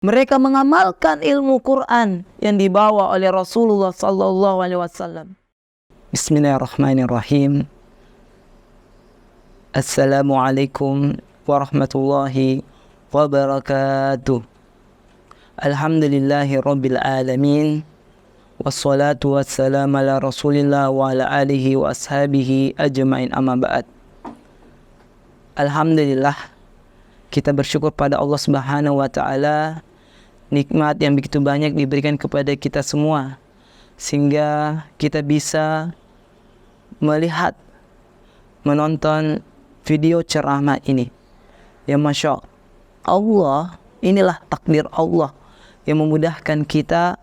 Mereka mengamalkan ilmu Quran yang dibawa oleh Rasulullah sallallahu alaihi wasallam. Bismillahirrahmanirrahim. Assalamualaikum warahmatullahi wabarakatuh. Alhamdulillahi rabbil alamin. Wassalatu wassalamu ala rasulillah wa ala alihi wa ashabihi ajma'in, amma ba'd. Alhamdulillah, kita bersyukur pada Allah Subhanahu wa ta'ala, nikmat yang begitu banyak diberikan kepada kita semua, sehingga kita bisa melihat, menonton video ceramah ini. Ya Masya Allah, inilah takdir Allah yang memudahkan kita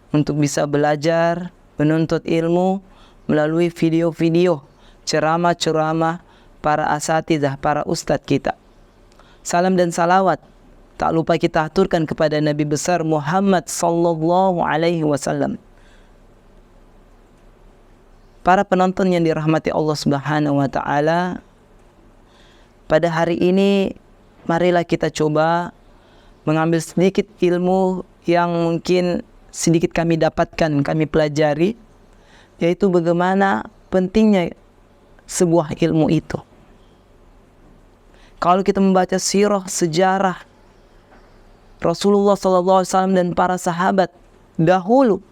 untuk bisa belajar, menuntut ilmu melalui video-video ceramah-ceramah para asatidzah, para ustadz kita. Salam dan salawat tak lupa kita aturkan kepada Nabi besar Muhammad sallallahu alaihi wasallam. Para penonton yang dirahmati Allah Subhanahu wa ta'ala, pada hari ini marilah kita coba mengambil sedikit ilmu yang mungkin sedikit kami dapatkan, kami pelajari, yaitu bagaimana pentingnya sebuah ilmu itu. Kalau kita membaca sirah, sejarah Rasulullah SAW dan para sahabat dahulu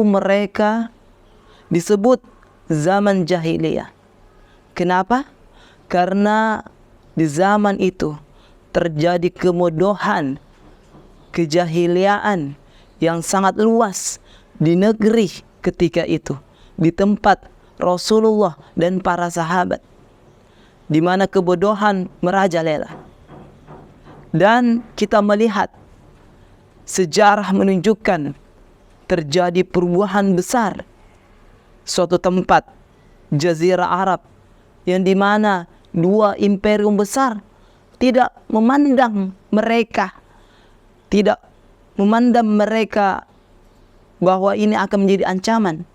mereka disebut zaman jahiliyah. Kenapa? Karena di zaman itu terjadi kemodohan, kejahiliaan yang sangat luas di negeri ketika itu, di tempat Rasulullah dan para sahabat, di mana kebodohan merajalela. Dan kita melihat sejarah menunjukkan terjadi perubahan besar suatu tempat Jazirah Arab, yang dimana dua imperium besar tidak memandang mereka bahwa ini akan menjadi ancaman.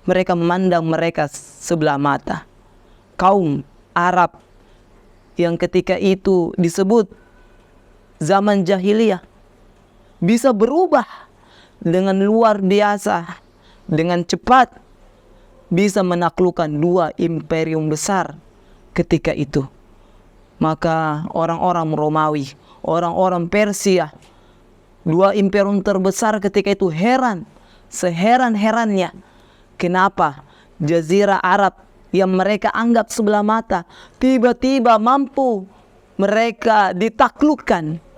Mereka memandang mereka sebelah mata. Kaum Arab yang ketika itu disebut zaman jahiliyah bisa berubah dengan luar biasa, dengan cepat, bisa menaklukkan dua imperium besar ketika itu. Maka orang-orang Romawi, orang-orang Persia, dua imperium terbesar ketika itu heran, seheran-herannya, kenapa Jazirah Arab yang mereka anggap sebelah mata tiba-tiba mampu mereka ditaklukkan.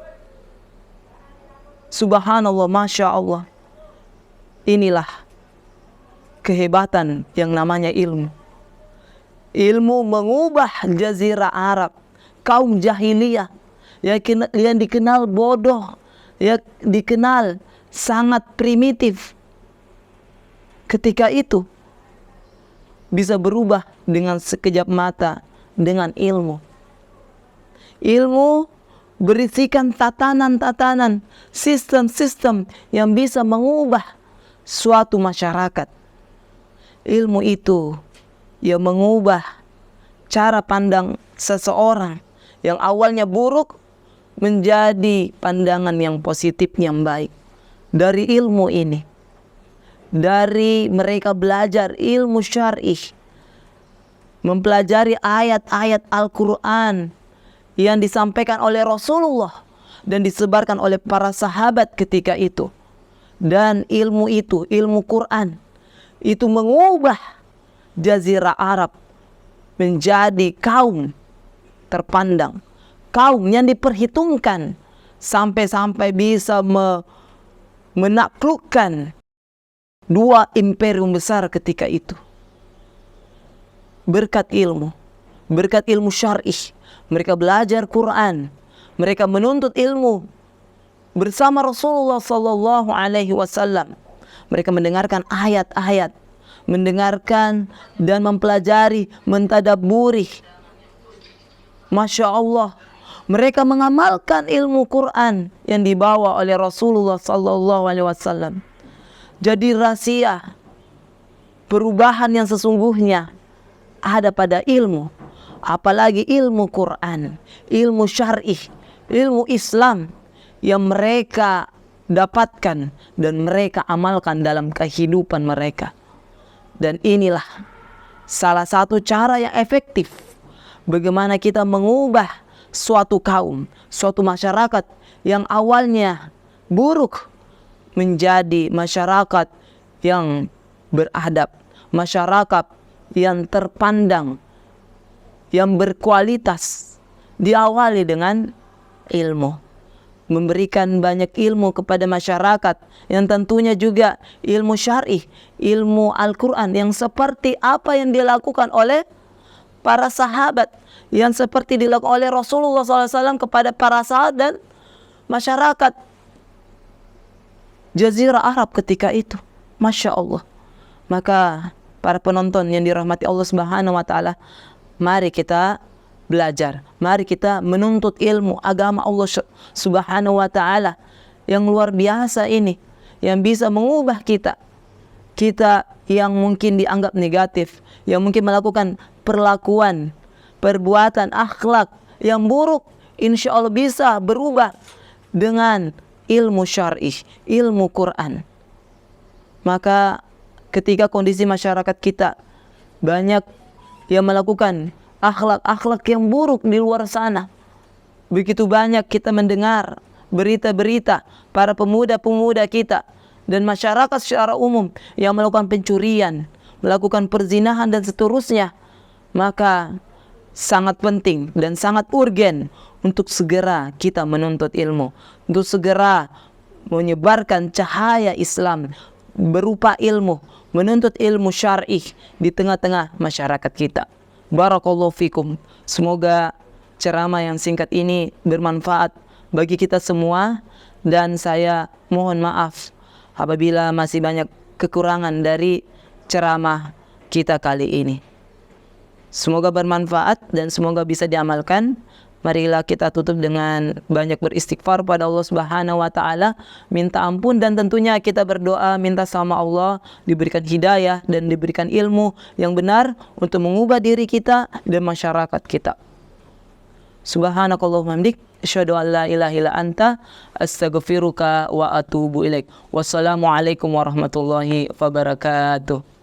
Subhanallah, Masya Allah. Inilah kehebatan yang namanya ilmu. Ilmu mengubah Jazirah Arab, kaum jahiliyah yang dikenal bodoh, yang dikenal sangat primitif, ketika itu bisa berubah dengan sekejap mata dengan ilmu. Ilmu berisikan tatanan-tatanan, sistem-sistem yang bisa mengubah suatu masyarakat. Ilmu itu yang mengubah cara pandang seseorang yang awalnya buruk menjadi pandangan yang positif, yang baik. Dari ilmu ini, dari mereka belajar ilmu syar'i, mempelajari ayat-ayat Al-Quran yang disampaikan oleh Rasulullah dan disebarkan oleh para sahabat ketika itu. Dan ilmu itu, ilmu Quran, itu mengubah Jazirah Arab menjadi kaum terpandang, kaum yang diperhitungkan, sampai-sampai bisa menaklukkan dua imperium besar ketika itu. Berkat ilmu syar'i, mereka belajar Quran, mereka menuntut ilmu bersama Rasulullah sallallahu alaihi wasallam. Mereka mendengarkan ayat-ayat, mendengarkan dan mempelajari, mentadabburi. Masya Allah, mereka mengamalkan ilmu Quran yang dibawa oleh Rasulullah sallallahu alaihi wasallam. Jadi rahasia perubahan yang sesungguhnya ada pada ilmu, apalagi ilmu Quran, ilmu syar'i, ilmu Islam yang mereka dapatkan dan mereka amalkan dalam kehidupan mereka. Dan inilah salah satu cara yang efektif bagaimana kita mengubah suatu kaum, suatu masyarakat yang awalnya buruk menjadi masyarakat yang beradab, masyarakat yang terpandang, yang berkualitas. Diawali dengan ilmu, memberikan banyak ilmu kepada masyarakat, yang tentunya juga ilmu syar'i, ilmu Al-Quran, yang seperti apa yang dilakukan oleh para sahabat, yang seperti dilakukan oleh Rasulullah SAW kepada para sahabat dan masyarakat Jazirah Arab ketika itu. Masya Allah. Maka para penonton yang dirahmati Allah Subhanahu wa Ta'ala, mari kita belajar, mari kita menuntut ilmu agama Allah Subhanahu wa Ta'ala yang luar biasa ini, yang bisa mengubah kita yang mungkin dianggap negatif, yang mungkin melakukan perlakuan, perbuatan, akhlak yang buruk, insya Allah bisa berubah dengan ilmu syar'i, ilmu Quran. Maka ketika kondisi masyarakat kita banyak yang melakukan akhlak-akhlak yang buruk di luar sana, begitu banyak kita mendengar berita-berita para pemuda-pemuda kita dan masyarakat secara umum yang melakukan pencurian, melakukan perzinahan dan seterusnya, maka sangat penting dan sangat urgen untuk segera kita menuntut ilmu, untuk segera menyebarkan cahaya Islam berupa ilmu, menuntut ilmu syar'i di tengah-tengah masyarakat kita. Barakallahu fikum. Semoga ceramah yang singkat ini bermanfaat bagi kita semua, dan saya mohon maaf apabila masih banyak kekurangan dari ceramah kita kali ini. Semoga bermanfaat dan semoga bisa diamalkan. Marilah kita tutup dengan banyak beristighfar pada Allah Subhanahu wa Ta'ala, minta ampun, dan tentunya kita berdoa minta sama Allah diberikan hidayah dan diberikan ilmu yang benar untuk mengubah diri kita dan masyarakat kita. Subhanakallahumma hamdik, asyhadu an la ilaha illa anta, astaghfiruka wa atubu ilaik. Wassalamualaikum warahmatullahi wabarakatuh.